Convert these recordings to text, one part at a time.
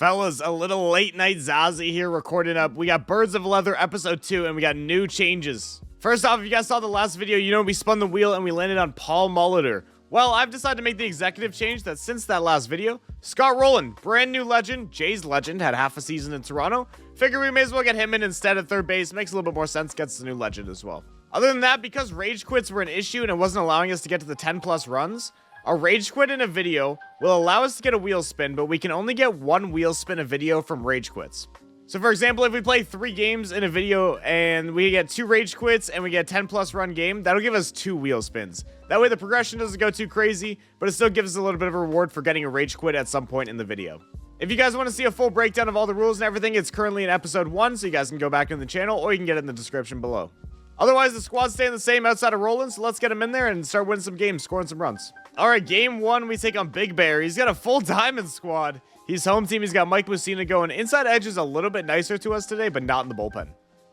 Fellas, a little late night Zazie here recording up. We got Birds of Leather episode 2 and we got new changes. First off, if you guys saw the last video, you know we spun the wheel and we landed on Paul Molitor. Well, I've decided to make the executive change that since that last video, Scott Rowland, brand new legend, Jay's legend, had half a season in Toronto. Figure we may as well get him in instead of third base. Makes a little bit more sense, gets the new legend as well. Other than that, because rage quits were an issue and it wasn't allowing us to get to the 10 plus runs, a rage quit in a video will allow us to get a wheel spin, but we can only get one wheel spin a video from rage quits. So for example, if we play 3 games in a video and we get 2 rage quits and we get a 10 plus run game, that'll give us 2 wheel spins. That way the progression doesn't go too crazy, but it still gives us a little bit of a reward for getting a rage quit at some point in the video. If you guys want to see a full breakdown of all the rules and everything, it's currently in episode 1, so you guys can go back in the channel or you can get it in the description below. Otherwise, the squad's staying the same outside of Roland, so let's get him in there and start winning some games, scoring some runs. Alright, game 1, we take on Big Bear. He's got a full diamond squad. He's home team. He's got Mike Mussina going. Inside edge is a little bit nicer to us today, but not in the bullpen.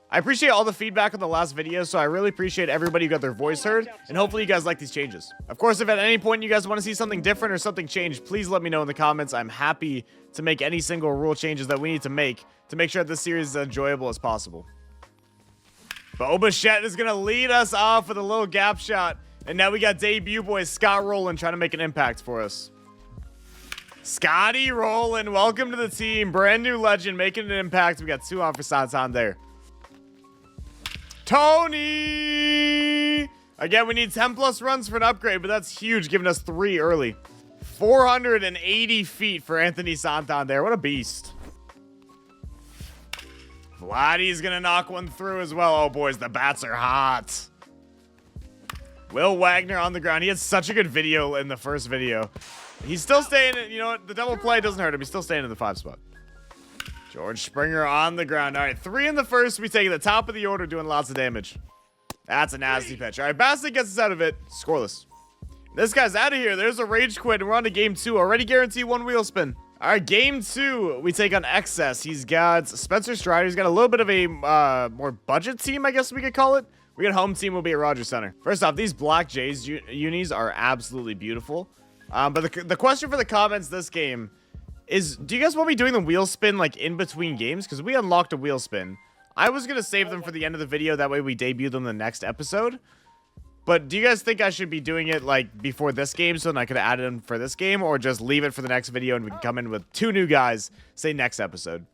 I appreciate all the feedback on the last video, so I really appreciate everybody who got their voice heard, and hopefully you guys like these changes. Of course, if at any point you guys want to see something different or something changed, please let me know in the comments. I'm happy to make any single rule changes that we need to make sure that this series is as enjoyable as possible. Bo Bichette is going to lead us off with a little gap shot. And now we got debut boy Scott Rowland trying to make an impact for us. Scotty Rowland, welcome to the team. Brand new legend making an impact. We got 2 on for Santander. Tony! Again, we need 10 plus runs for an upgrade, but that's huge, giving us 3 early. 480 feet for Anthony Santander. What a beast. Vladdy's going to knock one through as well. Oh, boys, the bats are hot. Will Wagner on the ground. He had such a good video in the first video. He's still staying in, you know what? The double play doesn't hurt him. He's still staying in the 5 spot. George Springer on the ground. All right, 3 in the first. We take the top of the order, doing lots of damage. That's a nasty pitch. All right, Bassett gets us out of it. Scoreless. This guy's out of here. There's a rage quit, and we're on to game 2. Already guaranteed 1 wheel spin. All right, game 2. We take on Excess. He's got Spencer Strider. He's got a little bit of a more budget team, I guess we could call it. We got home team will be at Rogers Center. First off, these Black Jays unis are absolutely beautiful. But the question for the comments this game is, do you guys want me doing the wheel spin like in between games? Because we unlocked a wheel spin. I was going to save them for the end of the video. That way we debut them in the next episode. But do you guys think I should be doing it like before this game so then I could add it in for this game? Or just leave it for the next video and we can come in with 2 new guys, say next episode?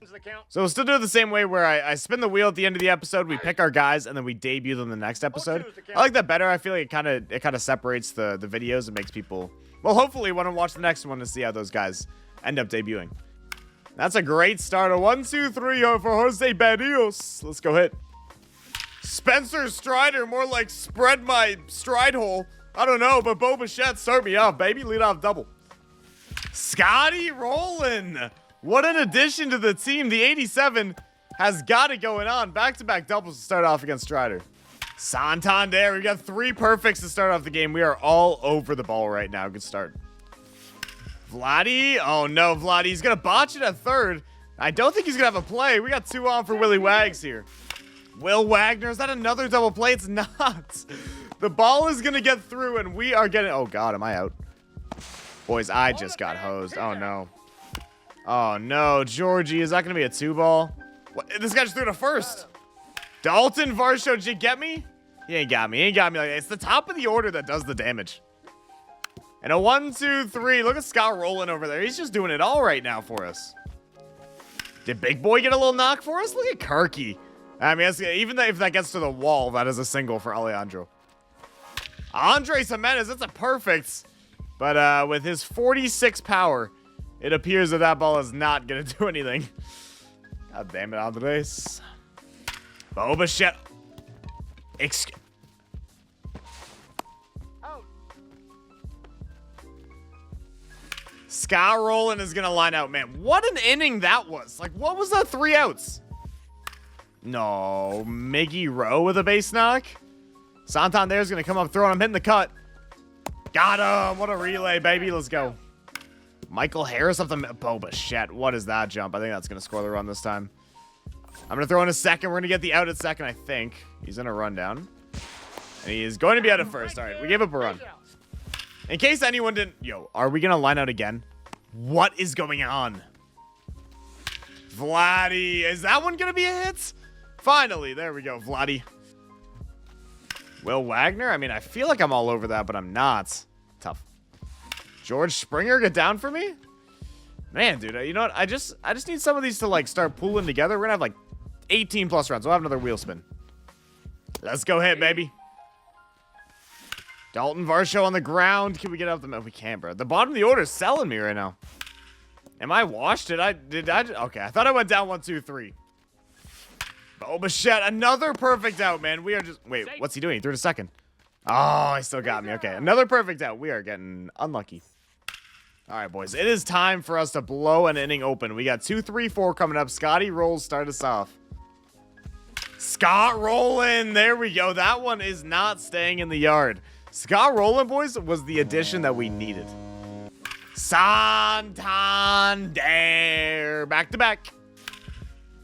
So we'll still do it the same way where I spin the wheel at the end of the episode, we pick our guys, and then we debut them in the next episode. I like that better. I feel like it kind of separates the videos and makes people, well, hopefully want to watch the next one to see how those guys end up debuting. That's a great start. 1, 2, 3 for Jose Barrios. Let's go hit. Spencer Strider, more like spread my stride hole. I don't know, but Bo Bichette, start me off, baby. Lead off double. Scotty Rowland. What an addition to the team. The 87 has got it going on. Back-to-back doubles to start off against Strider. Santander, we got 3 perfects to start off the game. We are all over the ball right now. Good start. Vladdy. Oh, no, Vladdy. He's going to botch it at third. I don't think he's going to have a play. We got 2 on for Willie Wags here. Will Wagner, is that another double play? It's not. The ball is going to get through, and we are getting... Oh, God, am I out? Boys, I just got hosed. Oh, no. Oh, no. Georgie, is that going to be a 2-ball? What? This guy just threw it to first. Dalton Varsho, did you get me? He ain't got me. He ain't got me like that. It's the top of the order that does the damage. And a 1, 2, 3. Look at Scott Rowland over there. He's just doing it all right now for us. Did Big Boy get a little knock for us? Look at Kirky. I mean, even if that gets to the wall, that is a single for Alejandro. Andres Jimenez, that's a perfect. But with his 46 power, it appears that that ball is not going to do anything. God damn it, Andres. Bo Bichette. Scott Rowland is going to line out. Man, what an inning that was. Like, what was that 3 outs? No, Miggy Rowe with a base knock. Santander's going to come up throwing him, hitting the cut. Got him. What a relay, baby. Let's go. Michael Harris up the Bo Bichette. What is that jump? I think that's going to score the run this time. I'm going to throw in a second. We're going to get the out at second, I think. He's in a rundown. And he is going to be out at first. All right, we gave up a run. In case anyone didn't... Yo, are we going to line out again? What is going on? Vladdy. Is that one going to be a hit? Finally. There we go, Vladdy. Will Wagner? I mean, I feel like I'm all over that, but I'm not. Tough. George Springer, get down for me? Man, dude, you know what? I just need some of these to, like, start pooling together. We're going to have, like, 18 plus rounds. We'll have another wheel spin. Let's go hit, baby. Dalton Varsho on the ground. Can we get up the... We can't, bro. The bottom of the order is selling me right now. Am I washed? Did I... Okay, I thought I went down 1, 2, 3. Oh, Bichette, another perfect out, man. We are just... Wait, what's he doing? He threw it a second. Oh, he still got me. Okay, another perfect out. We are getting unlucky. All right, boys. It is time for us to blow an inning open. We got 2, 3, 4 coming up. Scotty Rolls start us off. Scott Rowland. There we go. That one is not staying in the yard. Scott Rowland, boys, was the addition that we needed. Santander. Back to back.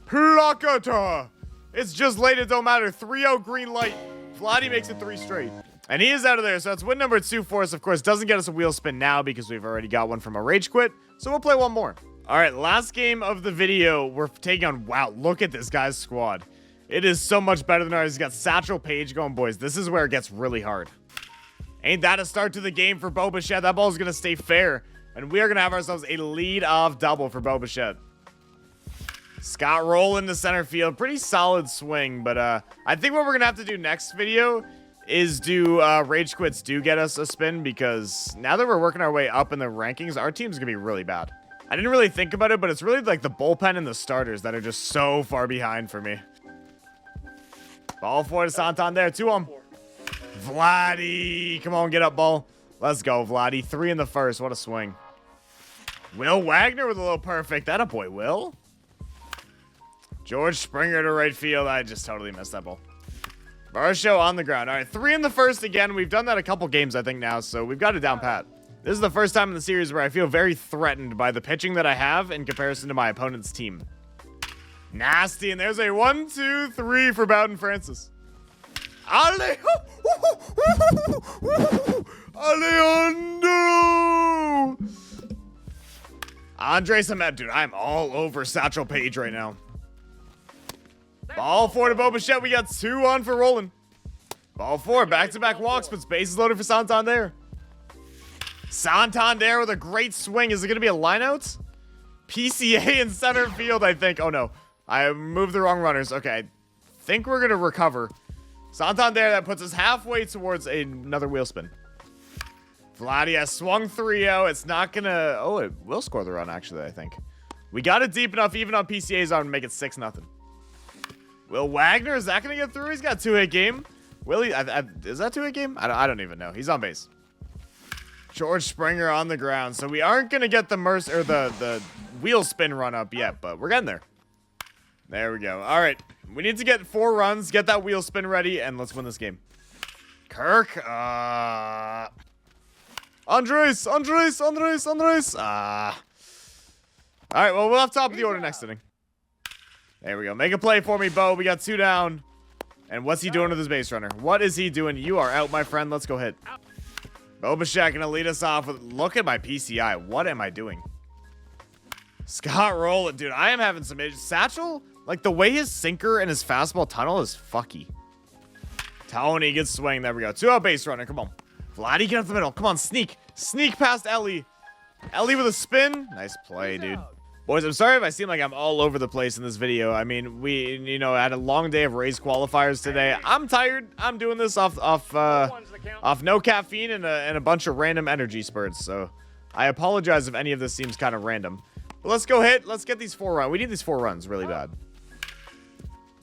Placata. It's just late. It don't matter. 3-0 green light. Vladdy makes it 3 straight. And he is out of there. So that's win number 2 for us. Of course, doesn't get us a wheel spin now because we've already got one from a rage quit. So we'll play one more. All right, last game of the video. We're taking on... Wow, look at this guy's squad. It is so much better than ours. He's got Satchel Paige going, boys. This is where it gets really hard. Ain't that a start to the game for Bo Bichette? That ball is going to stay fair. And we are going to have ourselves a lead-off double for Bo Bichette. Scott Rowland to center field. Pretty solid swing, but I think what we're going to have to do next video is do Rage Quits do get us a spin, because now that we're working our way up in the rankings, our team's going to be really bad. I didn't really think about it, but it's really like the bullpen and the starters that are just so far behind for me. Ball 4 to Santander. 2-1. Vladdy. Come on, get up, ball. Let's go, Vladdy. 3 in the first. What a swing. Will Wagner with a little perfect. That a boy, Will. George Springer to right field. I just totally missed that ball. Varsho on the ground. All right, 3 in the first again. We've done that a couple games, I think, now, so we've got it down pat. This is the first time in the series where I feel very threatened by the pitching that I have in comparison to my opponent's team. Nasty, and there's a 1, 2, 3 for Bowden Francis. Alejandro! Andres Ahmed, dude, I'm all over Satchel Paige right now. Ball 4 to Bo Bichette. We got 2 on for Roland. Ball 4, back-to-back walks, but bases loaded for Santander. Santander with a great swing. Is it going to be a lineout? PCA in center field, I think. Oh, no. I moved the wrong runners. Okay, I think we're going to recover. Santander, that puts us halfway towards another wheel spin. Vladdy has swung 3-0. It's not going to... Oh, it will score the run, actually, I think. We got it deep enough, even on PCA's arm, to make it 6-0. Will Wagner, is that going to get through? He's got 2-hit game. Will he? Is that 2-hit game? I don't even know. He's on base. George Springer on the ground. So we aren't going to get the the wheel spin run up yet, but we're getting there. There we go. All right. We need to get 4 runs, get that wheel spin ready, and let's win this game. Kirk. Andres. All right, well, we'll have top of the order next inning. There we go. Make a play for me, Bo. We got 2 down. And what's he doing with his base runner? What is he doing? You are out, my friend. Let's go hit. Bo Bichette gonna lead us off with... Look at my PCI. What am I doing? Scott Rowland. Dude, I am having some issues. Satchel, like, the way his sinker and his fastball tunnel is fucky. Tony gets swing. There we go. 2-out base runner. Come on. Vladdy, get up the middle. Come on, sneak. Sneak past Ellie. Ellie with a spin. Nice play, dude. Boys, I'm sorry if I seem like I'm all over the place in this video. I mean, we, had a long day of race qualifiers today. I'm tired. I'm doing this off no caffeine and a bunch of random energy spurts. So I apologize if any of this seems kind of random. But let's go hit. Let's get these 4 runs. We need these 4 runs really bad.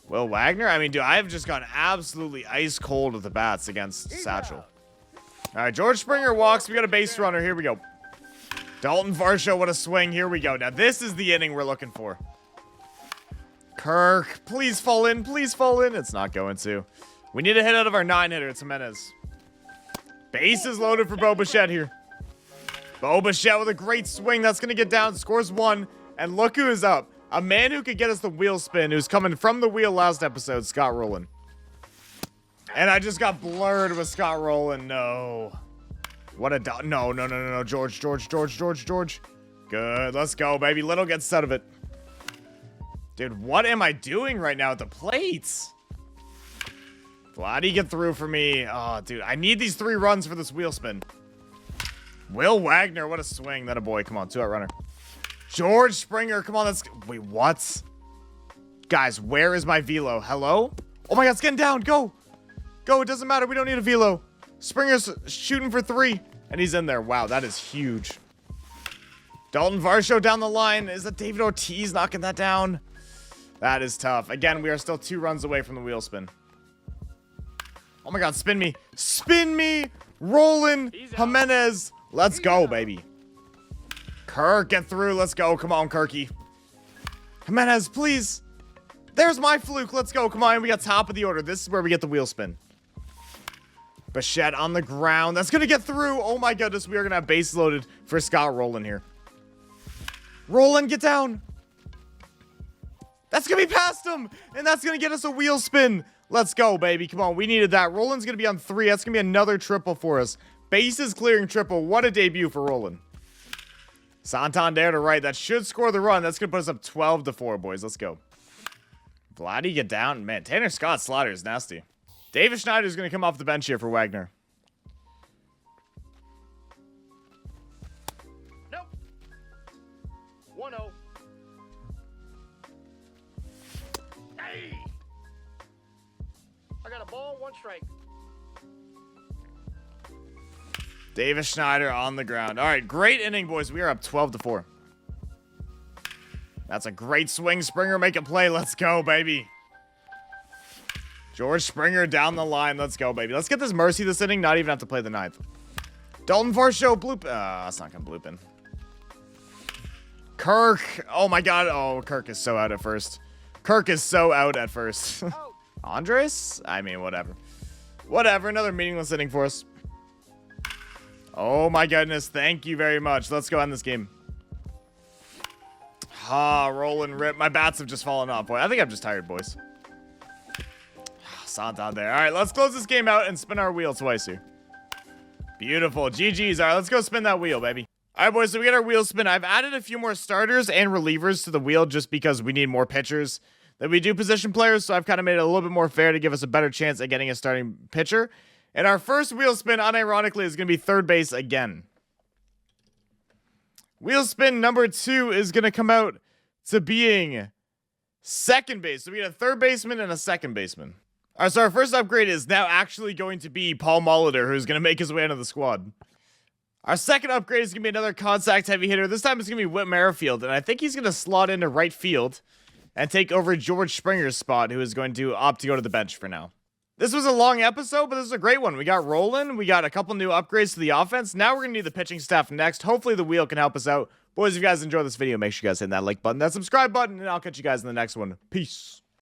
Will Wagner? I mean, dude, I have just gone absolutely ice cold with the bats against Satchel. All right, George Springer walks. We got a base runner. Here we go. Dalton Varsho, what a swing. Here we go. Now, this is the inning we're looking for. Kirk, please fall in. Please fall in. It's not going to. We need a hit out of our 9-hitter. It's Jimenez. Bases loaded for Bo Bichette here. Bo Bichette with a great swing. That's going to get down. Scores 1. And look who is up. A man who could get us the wheel spin, who's coming from the wheel last episode, Scott Rowland. And I just got blurred with Scott Rowland. No. What a... No. George. Good. Let's go, baby. Little gets out of it. Dude, what am I doing right now at the plates? Vladdy, get through for me. Oh, dude, I need these 3 runs for this wheel spin. Will Wagner, what a swing. That a boy. Come on, 2-out runner. George Springer, come on, let's... Wait, what? Guys, where is my velo? Hello? Oh my god, it's getting down. Go. Go, it doesn't matter. We don't need a velo. Springer's shooting for 3. And he's in there. Wow, that is huge. Dalton Varsho down the line. Is that David Ortiz knocking that down? That is tough. Again, we are still 2 runs away from the wheel spin. Oh my god, spin me. Spin me. Roland Jimenez. Let's go, baby. Kirk, get through. Let's go. Come on, Kirky. Jimenez, please. There's my fluke. Let's go. Come on. We got top of the order. This is where we get the wheel spin. Bichette on the ground. That's going to get through. Oh my goodness. We are going to have base loaded for Scott Rowland here. Rowland, get down. That's going to be past him. And that's going to get us a wheel spin. Let's go, baby. Come on. We needed that. Roland's going to be on 3. That's going to be another triple for us. Bases clearing triple. What a debut for Rowland. Santander to right. That should score the run. That's going to put us up 12-4, boys. Let's go. Vladdy, get down. Man, Tanner Scott's slaughter is nasty. David Schneider's going to come off the bench here for Wagner. Nope. 1-0. Hey! I got a ball, 1 strike. Davis Schneider on the ground. All right, great inning, boys. We are up 12-4. That's a great swing. Springer, make a play. Let's go, baby. George Springer down the line. Let's go, baby. Let's get this Mercy this inning. Not even have to play the 9th. Dalton Varsho, bloop. That's not going to bloop in. Kirk. Oh, my God. Oh, Kirk is so out at first. Kirk is so out at first. Andres? I mean, whatever. Whatever. Another meaningless inning for us. Oh, my goodness. Thank you very much. Let's go end this game. Roland rip. My bats have just fallen off. Boy, I think I'm just tired, boys. Santander. All right, let's close this game out and spin our wheel twice here. Beautiful. GG's. All right, let's go spin that wheel, baby. All right, boys, so we get our wheel spin. I've added a few more starters and relievers to the wheel just because we need more pitchers than we do position players, so I've kind of made it a little bit more fair to give us a better chance at getting a starting pitcher. And our first wheel spin, unironically, is going to be third base again. Wheel spin number 2 is going to come out to being second base. So we get a third baseman and a second baseman. All right, so our first upgrade is now actually going to be Paul Molitor, who's going to make his way into the squad. Our second upgrade is going to be another contact heavy hitter. This time it's going to be Whit Merrifield, and I think he's going to slot into right field and take over George Springer's spot, who is going to opt to go to the bench for now. This was a long episode, but this is a great one. We got Roland. We got a couple new upgrades to the offense. Now we're going to need the pitching staff next. Hopefully the wheel can help us out. Boys, if you guys enjoyed this video, make sure you guys hit that like button, that subscribe button, and I'll catch you guys in the next one. Peace.